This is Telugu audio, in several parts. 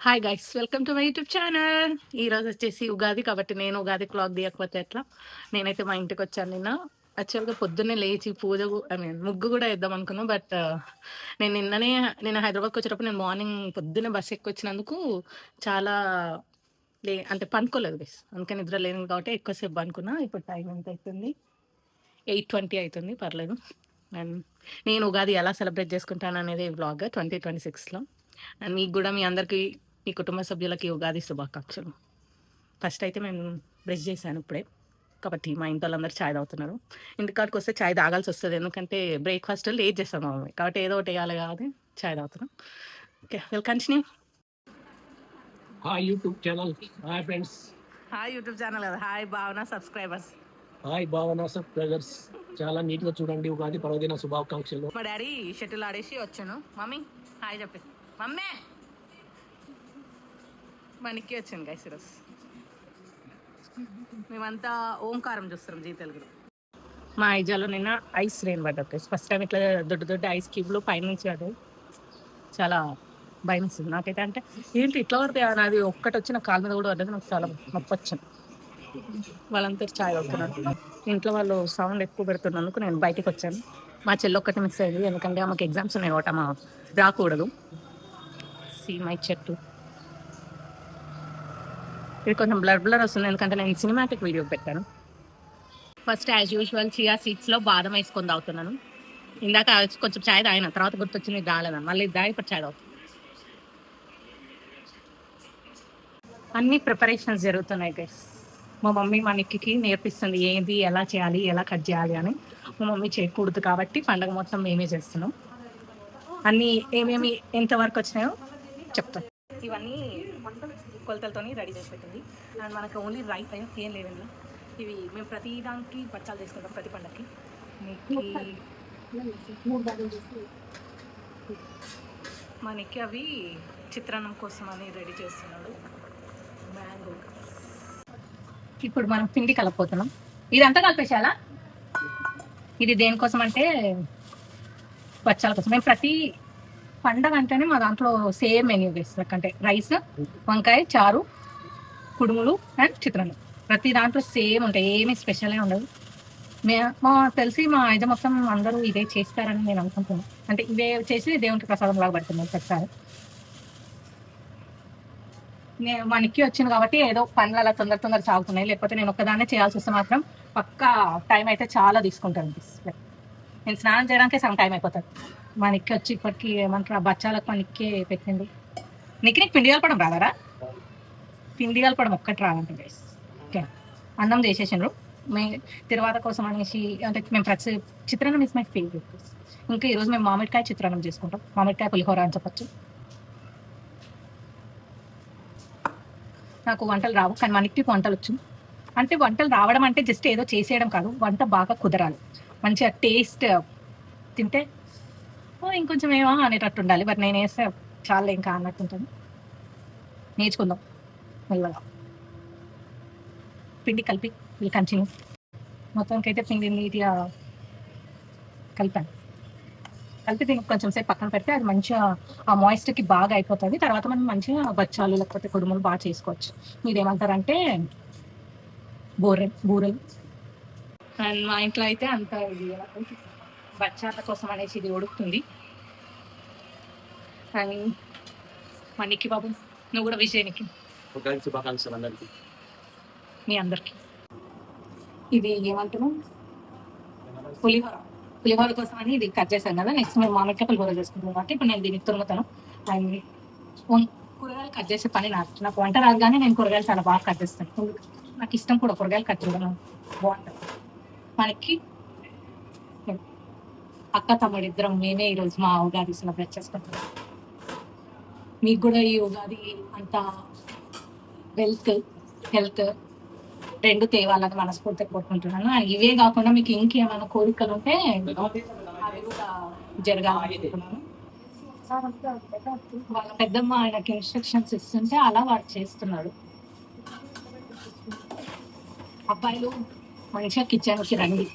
Hi guys, welcome to my YouTube channel. ఈరోజు వచ్చేసి ఉగాది కాబట్టి నేను ఉగాది క్లాక్ తీయకపోతే ఎట్లా. నేనైతే మా ఇంటికి వచ్చాను నిన్న. యాక్చువల్గా పొద్దున్నే లేచి పూజ ఐ మీన్ ముగ్గు కూడా వేద్దాం అనుకున్నాను. బట్ నేను హైదరాబాద్కి వచ్చేటప్పుడు నేను మార్నింగ్ పొద్దున్నే బస్ ఎక్కి వచ్చినందుకు చాలా అంటే పనుకోలేదు గైస్. అందుకని నిద్ర లేను కాబట్టి ఎక్కువసేపు అనుకున్నా. ఇప్పుడు టైం ఎంత అవుతుంది? 8:20 అవుతుంది. పర్లేదు. అండ్ నేను ఉగాది ఎలా సెలబ్రేట్ చేసుకుంటాను అనేది వ్లాగ్ 2026లో. అండ్ మీకు కూడా మీ అందరికీ, మీ కుటుంబ సభ్యులకి ఉగాది శుభాకాంక్షలు. ఫస్ట్ అయితే నేను బ్రష్ చేశాను ఇప్పుడే, కాబట్టి మా ఇంట్లో వాళ్ళందరూ చాయ్ తాగుతున్నారు. ఇంటికాడికి వస్తే చాయ్ తాగాల్సి వస్తుంది, ఎందుకంటే బ్రేక్ఫాస్ట్ లేట్ చేస్తాను మమ్మీ, కాబట్టి ఏదో ఒకటి వేయాలి కాబట్టి చాయ్ తాగుతున్నాం. Okay, well continue. Hi YouTube channel, hi friends. Hi YouTube channel కదా, hi Bhavana subscribers. Hi Bhavana subscribers. చాలా నీట్గా చూడండి. ఉగాది పర్వదిన శుభాకాంక్షలు. మా డాడీ షటిల్ ఆడేసి వచ్చాను. మమ్మీ హాయ్ చెప్పి. మమ్మీ మనకి వచ్చాను గైస్. ఈరోజు మేమంతా ఓంకారం చూస్తున్నాం జీ తెలుగులో. మా ఐజాలో నిన్న ఐస్ రెయిన్ పడ్డది. ఫస్ట్ టైం ఇట్లా దొడ్డు ఐస్ క్యూబ్లు పైనుంచి అది చాలా భయం ఇస్తుంది నాకైతే. అంటే ఏంటి ఇట్లా పడితే అది ఒక్కటి వచ్చిన కాలు మీద కూడా పడ్డది. నాకు చాలా నొప్పి వచ్చింది. వాళ్ళంతా చాయ్ అవుతున్నారు. ఇంట్లో వాళ్ళు సౌండ్ ఎక్కువ పెడుతున్నందుకు నేను బయటకు వచ్చాను. మా చెల్లి ఒక్కటి మిస్ అయింది, ఎందుకంటే ఆమెకు ఎగ్జామ్స్ ఉన్నాయి ఒకటి, మా రాకూడదు. సీ మై చెట్టు. ఇది కొంచెం బ్లర్ వస్తుంది, ఎందుకంటే నేను సినిమాటిక్ వీడియో పెట్టాను. ఫస్ట్ యాజ్ యూజువల్ చియా సీడ్స్లో బాదం వేసుకొని తాగుతున్నాను. ఇందాక కొంచెం చాయ్ తాగిన తర్వాత గుర్తొచ్చింది తాగలేదని, మళ్ళీ దాగి ఇప్పుడు చాయ్ తాగుతాను. అన్ని ప్రిపరేషన్స్ జరుగుతున్నాయి గైస్. మా మమ్మీ మా నిక్కి నేర్పిస్తుంది ఏది ఎలా చేయాలి, ఎలా కట్ చేయాలి అని. మా మమ్మీ చేయకూడదు కాబట్టి పండగ మొత్తం మేమే చేస్తున్నాం. అన్నీ ఏమేమి ఎంతవరకు వచ్చినాయో చెప్తాం. ఇవన్నీ కొలతలతో రెడీ చేసి పెట్టింది. అండ్ మనకు ఓన్లీ రైట్ టైం ఏం లేదండి. ఇవి మేము ప్రతి దానికి బచ్చాలు చేసుకుంటాం, ప్రతి పండగకి. మా నిక్కి అవి చిత్రాన్నం కోసం అని రెడీ చేస్తున్నాడు. మ్యాంగో. ఇప్పుడు మనం పిండి కలపపోతున్నాం. ఇదంతా కలిపేసాలా? ఇది దేనికోసం అంటే బచ్చాల కోసం. మేము ప్రతి పండగ అంటేనే మా దాంట్లో సేమ్ మెన్యూ వేస్తాం. అంటే రైస్, వంకాయ చారు, కుడుములు అండ్ చిత్రాన్నం. ప్రతి దాంట్లో సేమ్ ఉంటాయి, ఏమీ స్పెషల్గా ఉండదు. మా తెలిసి మా ఐదు మొత్తం అందరూ ఇదే చేస్తారని నేను అనుకుంటున్నాను. అంటే ఇవే చేసి దేవునికి ప్రసాదం లాగా పడుతున్నాను ప్రతిసారి. మా నిక్కి వచ్చింది కాబట్టి ఏదో పనులు అలా తొందర సాగుతున్నాయి. లేకపోతే నేను ఒక్కదాన్నే చేయాల్సి వస్తే మాత్రం పక్కా టైం అయితే చాలా తీసుకుంటాను. నేను స్నానం చేయడానికే సగం టైం అయిపోతుంది. మా నిక్కి వచ్చి ఇప్పటికి ఏమంటారు, ఆ బచ్చాలకు మా నిక్కే పెట్టింది. నీకు పిండి కలపడం రాదరా? పిండి కలపడం ఒక్కటి రాదంటే గైస్. ఓకే, అన్నం చేసేసిండ్రు. తిరువాత కోసం అనేసి, అంటే మేము ప్రతి చిత్రాన్నం ఇస్ మై ఫేవరెట్. ఇంకా ఈరోజు మేము మామిడికాయ చిత్రాన్నం చేసుకుంటాం. మామిడికాయ పులిహోర అని చెప్పచ్చు. నాకు వంటలు రావు, కానీ మనకి వంటలు వచ్చు. అంటే వంటలు రావడం అంటే జస్ట్ ఏదో చేసేయడం కాదు, వంట బాగా కుదరాలి, మంచిగా టేస్ట్ తింటే ఇంకొంచెం ఏమో అనేటట్టు ఉండాలి. బట్ నేను వేస్తే చాలా ఇంకా అన్నట్టు ఉంటుంది. నేర్చుకుందాం మెల్లగా. పిండి కలిపి కంటిన్యూ. మొత్తానికి అయితే పిండి నీట్గా కలిపి దీనికి కొంచెం సేపు పక్కన పెడితే అది మంచిగా ఆ మాయిస్ట్కి బాగా అయిపోతుంది. తర్వాత మనం మంచిగా బచ్చాలు లేకపోతే కుడుములు బాగా చేసుకోవచ్చు. మీరేమంటారంటే బూరెలు. అండ్ మా ఇంట్లో అయితే అంత ఇది బచ్చాల కోసం అనేసి ఇది ఉడుకుతుంది. అండ్ మా నిక్కి బాబు, నువ్వు కూడా విజయానికి మీ అందరికి. ఇది ఏమంటున్నాం, పులిహోర కోసం అని ఇది కట్ చేశాను కదా. నెక్స్ట్ మేము మామిడికాయ పులిహోర చేసుకుంటాం కాబట్టి ఇప్పుడు నేను దీనికి తురుముతాను. అండ్ కూరగాయలు కట్ చేసే పని నాకు వంట రాదు, కానీ నేను కూరగాయలు చాలా బాగా కట్ చేస్తాను. నాకు ఇష్టం కూడా కూరగాయలు కట్ చేయడం, బాగుంటుంది. మనకి అక్క తమ్ముడు ఇద్దరం మేమే ఈరోజు మా ఉగాది సెలబ్రేట్ చేసుకుంటాం. మీకు కూడా ఈ ఉగాది అంతా హెల్త్ రెండు తేవాలని మనస్ఫూర్తిగా కోరుకుంటున్నాను. అండ్ ఇవే కాకుండా మీకు ఇంకేమైనా కోరికలు ఉంటే అవి కూడా జరగాలనుకుంటున్నాను. వాళ్ళ పెద్దమ్మ ఆయనకి ఇన్స్ట్రక్షన్స్ ఇస్తుంటే అలా వాడు చేస్తున్నాడు. అబ్బాయిలు మంచిగా కిచెన్కి రండి,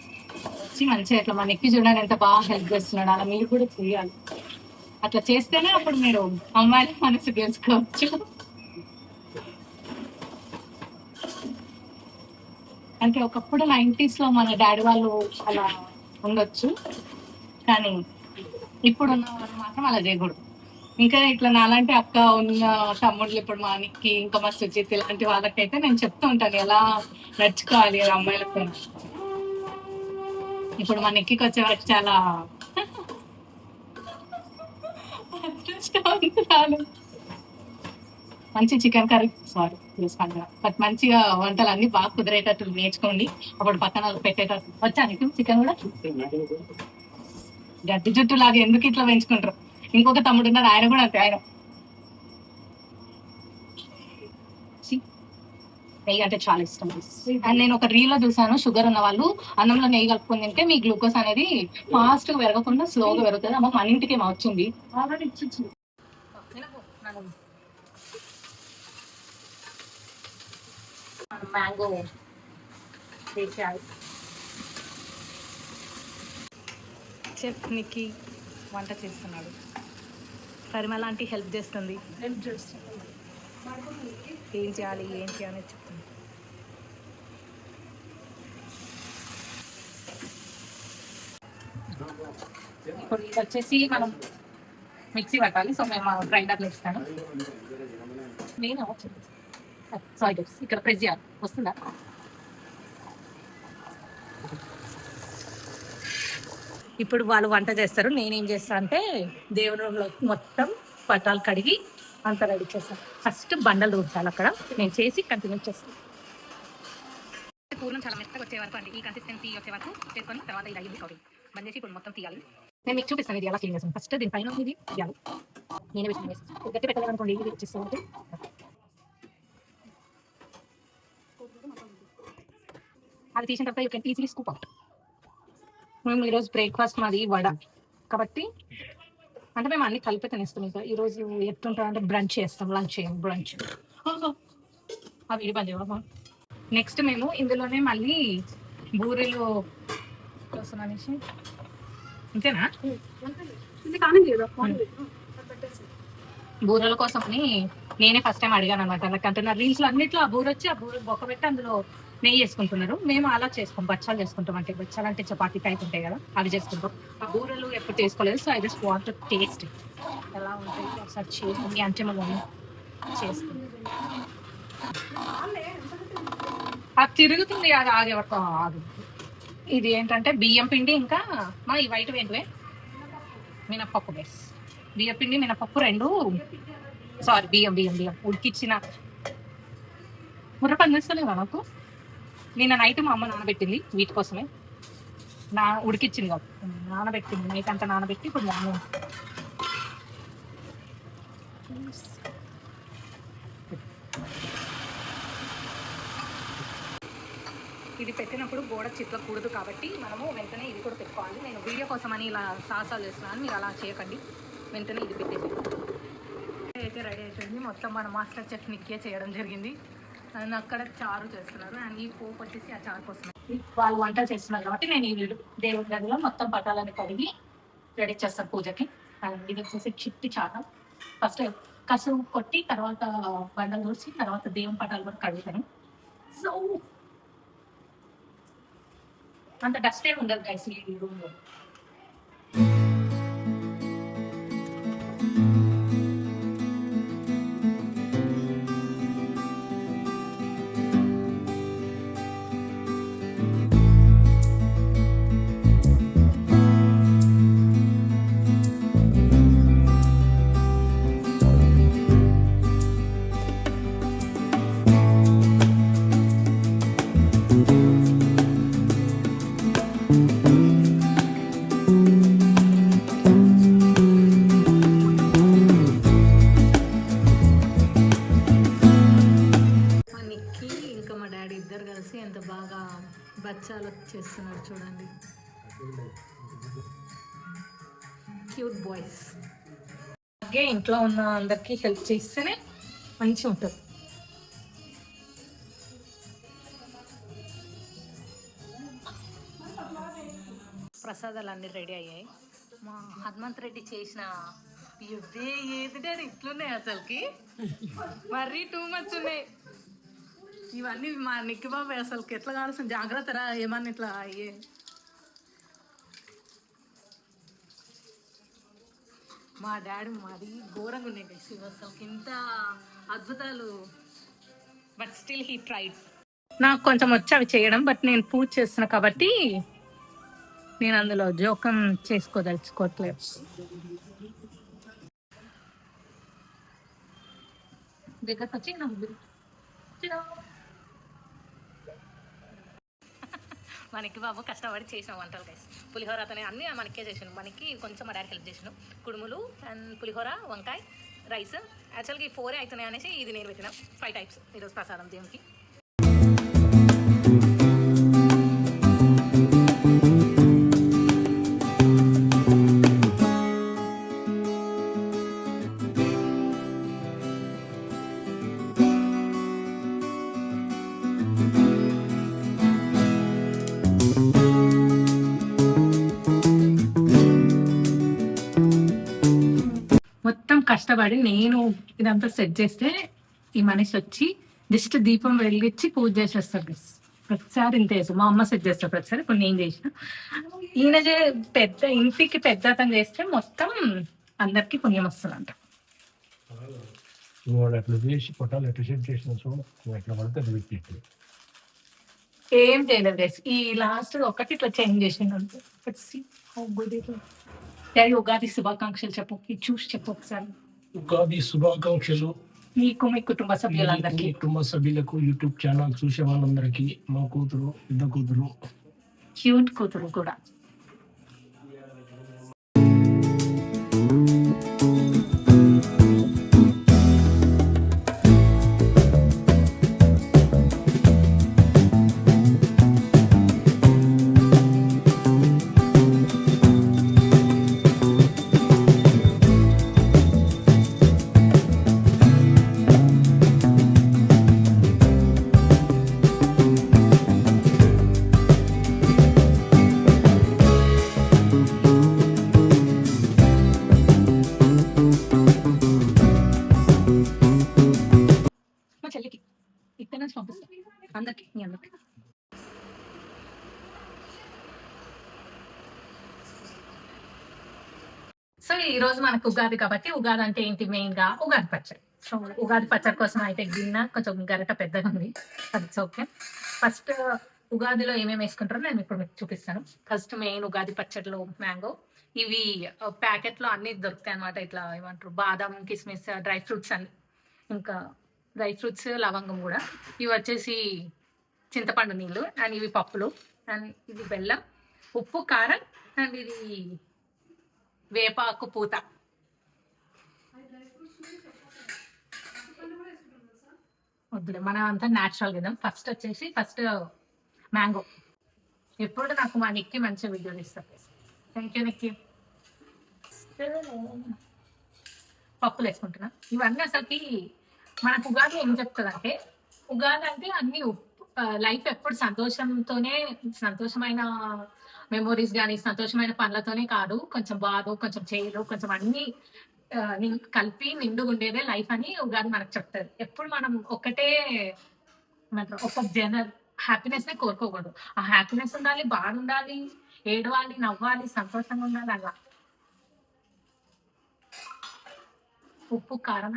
వచ్చి మంచిగా ఇట్లా మన ఎక్కి చూడండి ఎంత బాగా హెల్ప్ చేస్తున్నాడు. అలా మీరు కూడా చేయాలి. అట్లా చేస్తేనే అప్పుడు మీరు అమ్మాయిల మనసు గెలుచుకోవచ్చు. అంటే ఒకప్పుడు 90s లో మన డాడీ వాళ్ళు అలా ఉండొచ్చు, కానీ ఇప్పుడున్న వాళ్ళు మాత్రం అలా చేయకూడదు. ఇంకా ఇట్లా నాలాంటి అక్క ఉన్న తమ్ముళ్ళు, ఇప్పుడు మా అనికి ఇంకా మా సుజిత్ ఇలాంటి వాళ్ళకైతే నేను చెప్తూ ఉంటాను ఎలా నడుచుకోవాలి అమ్మాయిలతో. ఇప్పుడు మా నిక్కికి వచ్చే వరకు చాలా అదృష్టవంతురాలు. మంచి చికెన్ కర్రీ, సారీ చూసుకుంటా, బట్ మంచిగా వంటలు అన్ని బాగా కుదిరేటట్టు నేర్చుకోండి. అప్పుడు పక్కన పెట్టేటట్టు వచ్చా నీకు చికెన్ కూడా. గడ్డి జుట్టు లాగా ఎందుకు ఇట్లా పెంచుకుంటారు. ఇంకొక తమ్ముడు ఉన్నారు, ఆయన కూడా అంతే. ఆయన నెయ్యి అంటే చాలా ఇష్టం. అండ్ నేను ఒక రీల్ లో చూసాను, షుగర్ ఉన్న వాళ్ళు అన్నంలో నెయ్యి కలుపుకొని తింటే మీ గ్లూకోజ్ అనేది ఫాస్ట్ గా పెరగకుండా స్లోగా పెరుగుతుంది. అమ్మ మన ఇంటికి ఏమో వచ్చింది. మ్యాంగో వేసేయాలి. చెఫ్ నికి వంట చేస్తున్నాడు. పరిమళ లాంటి హెల్ప్ చేస్తుంది. ఏం చేయాలి ఏంటి అనేది చెప్తుంది. ఇప్పుడు ఇది వచ్చేసి మనం మిక్సీ పట్టాలి. సో మేము గ్రైండర్లో ఇస్తాను. నేను సారీ ఇక్కడ ప్రెస్ చేయాలి. వస్తుందా? ఇప్పుడు వాళ్ళు వంట చేస్తారు, నేనేం చేస్తాను అంటే దేవునిలో మొత్తం పట్టాలు కడిగి అంత రెడీ చేస్తాను. ఫస్ట్ బండలు దూర్చాలి అక్కడ, నేను చేసి కంటిన్యూ చేస్తాను. పూర్ణం చాలా మెత్తగా వచ్చే వరకు అండి, ఈ కన్సిస్టెన్సీ వచ్చే వరకు చేసుకొని తర్వాత ఇది అయ్యింది కౌరీ బంద్ చేసి ఇప్పుడు మొత్తం తీయాలి. నేను మీకు చూపిస్తాను ఇది ఎలా క్లీన్ చేస్తాను. ఫస్ట్ దీనిపైన ఇది తీయాలి. నేనే వేసి గట్టి పెట్టలేదు అనుకోండి, ఇది వచ్చేస్తాను. అది తీసిన తర్వాత you can easily scoop out. మేము ఈరోజు బ్రేక్ఫాస్ట్ మాది వడ కాబట్టి, అంటే మేము అన్ని కలిపి తినేస్తాం. ఇంకా ఈరోజు ఎట్లుంటుంది అంటే బ్రంచ్ చేస్తాం, లంచ్ చేయం, బ్రంచ్. అవి ఇది పని చేయమా. నెక్స్ట్ మేము ఇందులోనే మళ్ళీ బూరెలు కోసం అనేసి, అంతేనా? బూరెల కోసమని నేనే ఫస్ట్ టైం అడిగాను అనమాట. నాకంటే నా రీల్స్ అన్నిట్లో ఆ బూర వచ్చి ఆ బూర బొక్క పెట్టి అందులో నెయ్యి వేసుకుంటున్నారు. మేము అలా చేసుకోం, బచ్చాలు చేసుకుంటాం. అంటే బచ్చాలు అంటే చపాతీ టైప్ ఉంటాయి కదా, అవి చేసుకుంటాం. ఆ బూరెలు ఎప్పుడు చేసుకోలేదు. So I just want to taste ఎలా ఉంటాయి ఒకసారి చేయండి అంటే మనం చేస్తుంది. అది తిరుగుతుంది, అది ఆగి ఎవరితో ఆగు. ఇది ఏంటంటే బియ్యం పిండి ఇంకా మా ఈ వైట్ ఏంటివే మినప్పప్పు బేస్. బియ్యం పిండి మినప్పప్పు రెండు, సారీ బియ్యం బియ్యం బియ్యం ఉడికిచ్చిన ముర్ర పనిచేస్తలేదా నాకు. నిన్న నైట్ మా అమ్మ నానబెట్టింది వీటి కోసమే, ఉడికిచ్చింది కాదు, నానబెట్టింది నైట్ అంతా నానబెట్టి ఇప్పుడు మార్నింగ్ ఇది పెట్టినప్పుడు గోడ చిట్లకూడదు కాబట్టి మనము వెంటనే ఇది కూడా పెట్టుకోవాలి. నేను వీడియో కోసం అని ఇలా సాహసాలు చేస్తున్నాను, మీరు అలా చేయకండి. వెంటనే ఇది పెట్టేసి అయితే రెడీ అయిపోయింది. మొత్తం మన మాస్టర్ చెఫ్ నిక్కే చేయడం జరిగింది. అండ్ అక్కడ చారు చేస్తున్నారు, అండ్ ఈ పోపు వచ్చేసి ఆ చారు కోసం వాళ్ళు వంట చేస్తున్నారు కాబట్టి నేను ఈ దేవుడి గదిలో మొత్తం పటాలని కడిగి రెడీ చేస్తాను పూజకి. అండ్ ఇది వచ్చేసి చిట్టి చారు. ఫస్ట్ కసువు కొట్టి తర్వాత బండలు దూసి తర్వాత దేవుని పటాలు కూడా కడుగుతాను. సో అంత డస్ట్ ఏమి ఉండదు గైస్ ఈ రూమ్లో. ఎంత బాగా బచ్చాలు చేస్తున్నారు చూడండి, క్యూట్ బాయ్స్. అలాగే ఇంట్లో ఉన్న అందరికీ హెల్ప్ చేస్తేనే మంచిగా ఉంటుంది. ప్రసాదాలు అన్నీ రెడీ అయ్యాయి. మా హనుమంత్ రెడ్డి చేసిన ఇవే ఏది డాడీ ఇట్లున్నాయి, అసలుకి మరీ టూ మచ్ ఉన్నాయి. ఇవన్నీ మా నిక్కి బాబు అసలుకి ఎట్లా కావాల్సిన జాగ్రత్త రా, ఏమన్నా ఇట్లా అయ్యే. మా డాడీ మాది ఘోరంగా ఉన్నాయి guys. అసలుకి ఇంత అద్భుతాలు, బట్ స్టిల్ హీ ట్రైడ్. నాకు కొంచెం వచ్చి అవి చేయడం, బట్ నేను పూజ చేస్తున్నా కాబట్టి నేను అందులో జోకం చేసుకోదలుచుకోవట్లేదు. దగ్గరకు వచ్చి మనకి బాబు కష్టపడి చేసిన వంటలు గైస్. పులిహోర అతనే అన్నీ మనకే చేసాను. మనకి కొంచెం మా డాడీ హెల్ప్ చేసాను. కుడుములు అండ్ పులిహోర, వంకాయ, రైస్. యాక్చువల్గా ఈ 4 అవుతున్నాయి అనేసి ఇది నేను పెట్టిన 5 టైప్స్ ఈరోజు ప్రసాదం దేవునికి. మొత్తం కష్టపడి నేను ఇదంతా సెట్ చేస్తే ఈ మనిషి వచ్చి జస్ట్ దీపం వెలిగించి పూజ చేసేస్తారు గైస్. ప్రతిసారి ఇంత చేస్తాను. మా అమ్మ సెట్ చేస్తారు ప్రతిసారి, ఇప్పుడు నేను చేసిన. ఈయన పెద్ద ఇంటికి పెద్ద అతను చేస్తే మొత్తం అందరికి పుణ్యం వస్తుందంట. ఏం చేయలేదు గైస్. ఈ లాస్ట్ ఒకటి ఇట్లా చేంజ్ చేసిండు. డాడీ ఉగాది శుభాకాంక్షలు చెప్పు, ఇది చూసి చెప్పు ఒకసారి. ఉగాది శుభాకాంక్షలు మీకు, మీ కుటుంబ సభ్యులందరికీ. కుటుంబ సభ్యులకు, యూట్యూబ్ ఛానల్ చూసే వాళ్ళందరికీ, మా కూతురు, పెద్ద కూతురు, క్యూట్ కూతురు కూడా. చెల్లికి ఇక్కడ నుంచి పంపిస్తాను అందరికి, మీ అందరికి. సో ఈ రోజు మనకు ఉగాది కాబట్టి, ఉగాది అంటే ఏంటి మెయిన్ గా ఉగాది పచ్చడి. సో ఉగాది పచ్చడి కోసం అయితే గిన్నె కొంచెం గరిట పెద్దగా ఉంది, అది ఓకే. ఫస్ట్ ఉగాదిలో ఏమేమి వేసుకుంటారో నేను ఇప్పుడు మీకు చూపిస్తాను. ఫస్ట్ మెయిన్ ఉగాది పచ్చడిలో మ్యాంగో, ఇవి ప్యాకెట్ లో అన్ని దొరుకుతాయి అనమాట. ఇట్లా ఏమంటారు, బాదం, కిస్మిస్, డ్రై ఫ్రూట్స్ అన్ని, ఇంకా డ్రై ఫ్రూట్స్, లవంగం కూడా. ఇవి వచ్చేసి చింతపండు నీళ్ళు, అండ్ ఇవి పప్పులు, అండ్ ఇది బెల్లం, ఉప్పు, కారం, అండ్ ఇది వేపాకు పూత. వద్దులే, మనం అంతా న్యాచురల్ కదా. ఫస్ట్ వచ్చేసి మ్యాంగో. ఎప్పుడు నాకు మా నిక్కి మంచి వీడియోలు ఇస్తారు. థ్యాంక్ యూ నిక్కి. పప్పులు వేసుకుంటున్నా. ఇవన్నీ అసలుకి మనకు ఉగాది ఏం చెప్తుందంటే, ఉగాది అంటే అన్ని లైఫ్ ఎప్పుడు సంతోషంతోనే, సంతోషమైన మెమోరీస్ కానీ సంతోషమైన పనులతోనే కాదు, కొంచెం బాధ, కొంచెం చేదు, కొంచెం అన్ని కలిపి నిండుగా ఉండేదే లైఫ్ అని ఉగాది మనకు చెప్తారు. ఎప్పుడు మనం ఒకటే ఒక హ్యాపీనెస్ నే కోరుకోకూడదు. ఆ హ్యాపీనెస్ ఉండాలి, బాధ ఉండాలి, ఏడవాలి, నవ్వాలి, సంతోషంగా ఉండాలి. అలా ఉప్పు, కారం,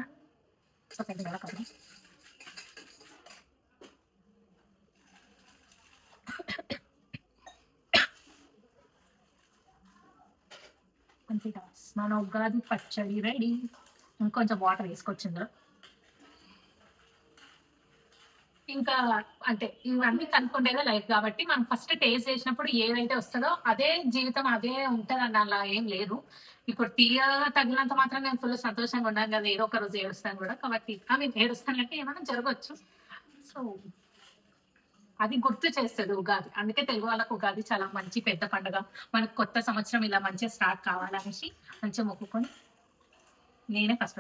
మన ఉగాది పచ్చడి రెడీ. ఇంకొంచెం వాటర్ వేసుకొచ్చిందో. ఇంకా అంటే ఇవన్నీ కనుక్కుంటేనే లైఫ్ కాబట్టి, మనం ఫస్ట్ టేస్ట్ చేసినప్పుడు ఏదైతే వస్తుందో అదే జీవితం, అదే ఉంటుంది అని అలా ఏం లేదు. ఇప్పుడు తగినంత మాత్రం నేను ఫుల్ సంతోషంగా ఉన్నాను కదా, ఏదో ఒక రోజు ఏడుస్తాను కూడా. కాబట్టి ఏడుస్తానంటే ఏమైనా జరగచ్చు. సో అది గుర్తు చేస్తుంది ఉగాది. అందుకే తెలుగు వాళ్ళకు ఉగాది చాలా మంచి పెద్ద పండుగ. మనకు కొత్త సంవత్సరం ఇలా మంచిగా స్టార్ట్ కావాలనేసి మంచిగా మొక్కుకొని, నేనే ఫస్ట్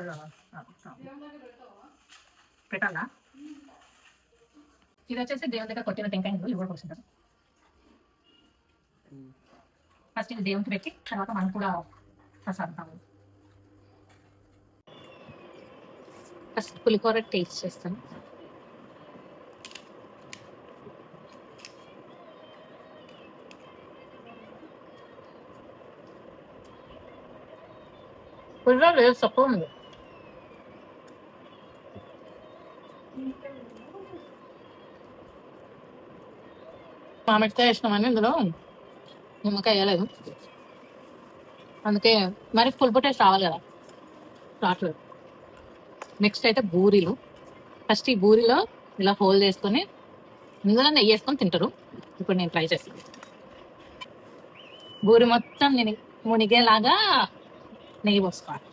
పెట్టాలా. ఇది వచ్చేసి దేవుని దగ్గర కొట్టిన టెంకాయ ఇవ్వడం పోసుకుంటారు. ఫస్ట్ ఇది దేవునికి పెట్టి తర్వాత మనం కూడా ప్రసాదం. ఫస్ట్ పులిహోర టేస్ట్ చేస్తాను. పుల్ల లేదు, తక్కువ ఉంది. మామిడికాయ వేసినామని ఇందులో నిమ్మకాయ వేయలేదు, అందుకే మరి పులుపు టేస్ట్ రావాలి కదా, రావట్లేదు. నెక్స్ట్ అయితే బూరీలు. ఫస్ట్ ఈ బూరిలో ఇలా హోల్ చేసుకొని ఇందులో నెయ్యి వేసుకొని తింటారు. ఇప్పుడు నేను ట్రై చేస్తాను. బూరి మొత్తం నేను మునిగేలాగా నెయ్యి పోసుకోవాలి.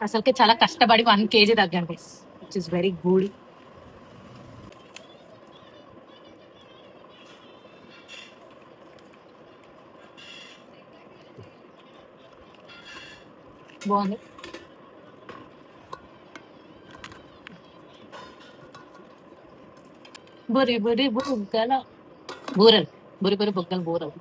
అసలుకి చాలా కష్టపడి 1 kg తగ్గండి, విచ్ ఇస్ వెరీ గుడ్. బాగుంది. బురి బురి బుగ్గల బూరలు, బురి బురి బుగ్గల బూరలు.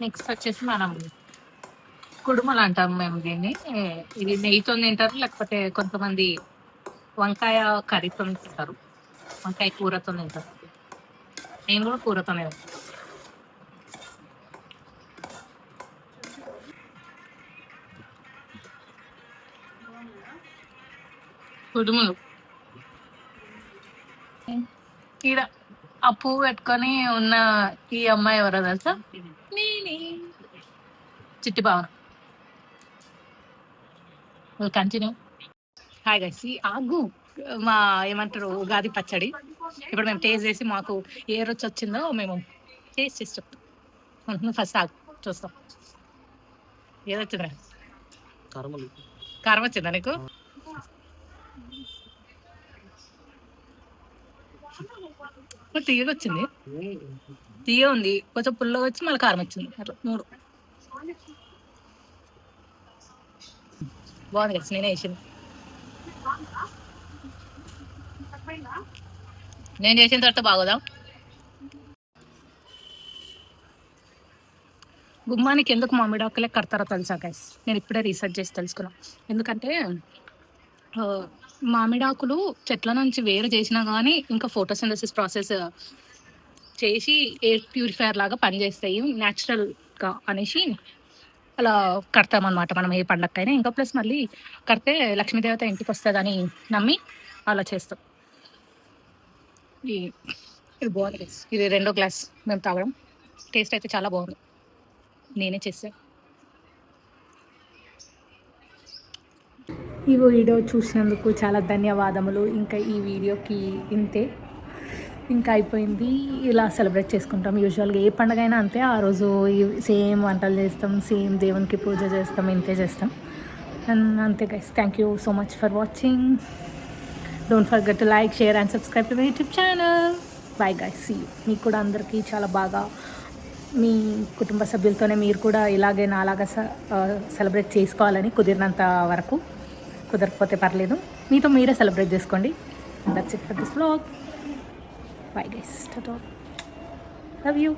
నెక్స్ట్ వచ్చేసి మనం కుడుములు అంటాం మేము దీన్ని. ఇది నెయ్యితో తింటారు, లేకపోతే కొంతమంది వంకాయ కర్రీతో తింటారు, వంకాయ కూరతో తింటారు. నేను కూడా కూరతోనే తింటాను. కుడుములు ఈడ ఆ పువ్వు పెట్టుకొని ఉన్న ఈ అమ్మాయి ఎవరో తెలుసా? నేనే, చిట్టి భావన. కంటిన్యూ. హాయ్ గైస్, ఈ ఆగు మా ఏమంటారు ఉగాది పచ్చడి ఇప్పుడు మేము టేస్ట్ చేసి మాకు ఏ రుచి వచ్చిందో మేము టేస్ట్ చేసి చెప్తాం. ఫస్ట్ ఆగు చూస్తాం. ఏదొచ్చిందా? కారం వచ్చిందా నీకు? తీయగా వచ్చింది, తీయ ఉంది, కొంచెం పుల్లగా వచ్చి మళ్ళీ కారం వచ్చింది, అట్లా 3. బాగుంది కదా, నేనే వేసింది. నేను చేసిన తర్వాత బాగోదా? గుమ్మానికి ఎందుకు మామిడాకులే కడతారో తెలుసా గైస్? నేను ఇప్పుడే రీసెర్చ్ చేసి తెలుసుకున్నాను. ఎందుకంటే మామిడాకులు చెట్ల నుంచి వేరు చేసినా కానీ ఇంకా ఫోటోసింథసిస్ ప్రాసెస్ చేసి ఎయిర్ ప్యూరిఫైయర్ లాగా పనిచేస్తాయి న్యాచురల్గా అనేసి అలా కడతామన్నమాట మనం ఏ పండగకైనా. ఇంకా ప్లస్ మళ్ళీ కడితే లక్ష్మీదేవత ఇంటికి వస్తుందని నమ్మి అలా చేస్తాం. ఇది బాగుంది. ఇది 2వ గ్లాస్ మేము తాగడం. టేస్ట్ అయితే చాలా బాగుంది, నేనే చేస్తాను. ఈ వీడియో చూసినందుకు చాలా ధన్యవాదములు. ఇంకా ఈ వీడియోకి ఇంతే, ఇంకా అయిపోయింది. ఇలా సెలబ్రేట్ చేసుకుంటాం యూజువల్గా ఏ పండుగ అయినా అంతే. ఆ రోజు సేమ్ వంటలు చేస్తాం, సేమ్ దేవునికి పూజ చేస్తాం, ఇంతే చేస్తాం. అండ్ అంతే guys, thank you so much for watching. Don't forget to like, share and subscribe to my YouTube channel. Bye guys, see you. మీకు కూడా అందరికీ చాలా బాగా మీ కుటుంబ సభ్యులతోనే మీరు కూడా ఇలాగే నాలాగా సెలబ్రేట్ చేసుకోవాలని, కుదిరినంత వరకు. కుదరకపోతే పర్లేదు, మీతో మీరే సెలబ్రేట్ చేసుకోండి. That's it for this vlog. Bye guys. Ta-ta. Love you.